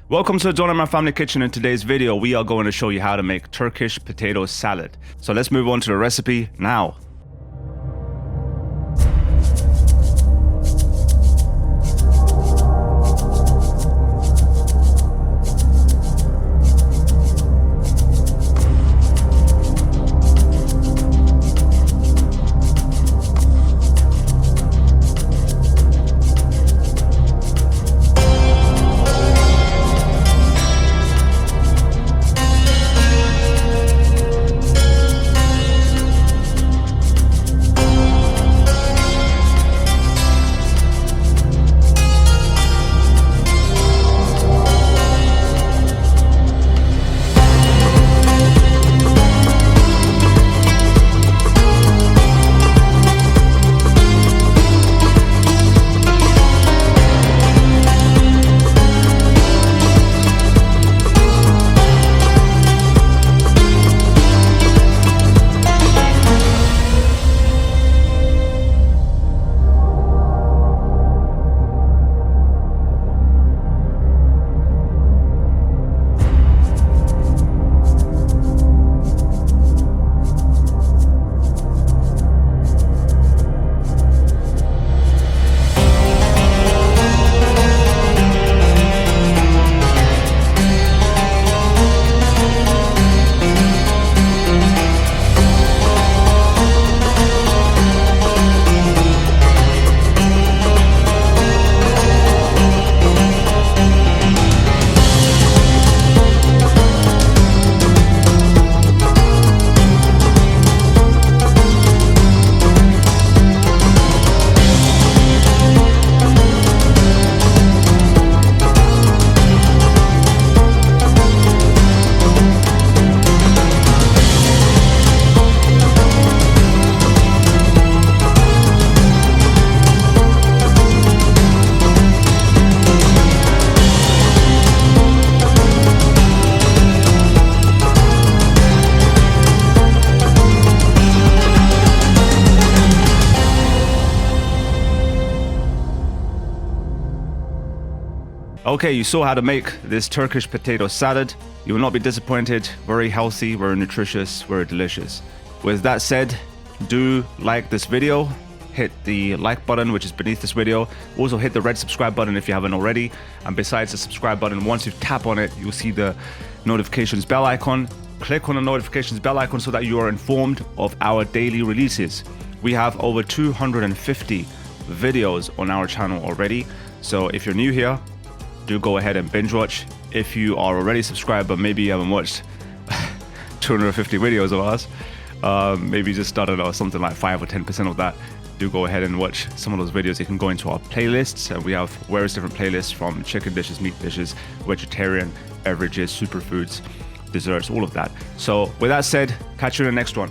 Welcome to the Imran.Family kitchen. In today's video, we are going to show you how to make Turkish potato salad. So let's move on to the recipe now. Okay, you saw how to make this Turkish potato salad. You will not be disappointed. Very healthy, very nutritious, very delicious. With that said, do like this video. Hit the like button, which is beneath this video. Also hit the red subscribe button if you haven't already. And besides the subscribe button, once you tap on it, you'll see the notifications bell icon. Click on the notifications bell icon so that you are informed of our daily releases. We have over 250 videos on our channel already. So if you're new here, do go ahead and binge watch. If you are already subscribed but maybe you haven't watched 250 videos of us, maybe just started or something like 5 or 10% of that, do go ahead and watch some of those videos. You can go into our playlists, and we have various different playlists from chicken dishes, meat dishes, vegetarian, beverages, superfoods, desserts, all of that. So with that said, catch you in the next one.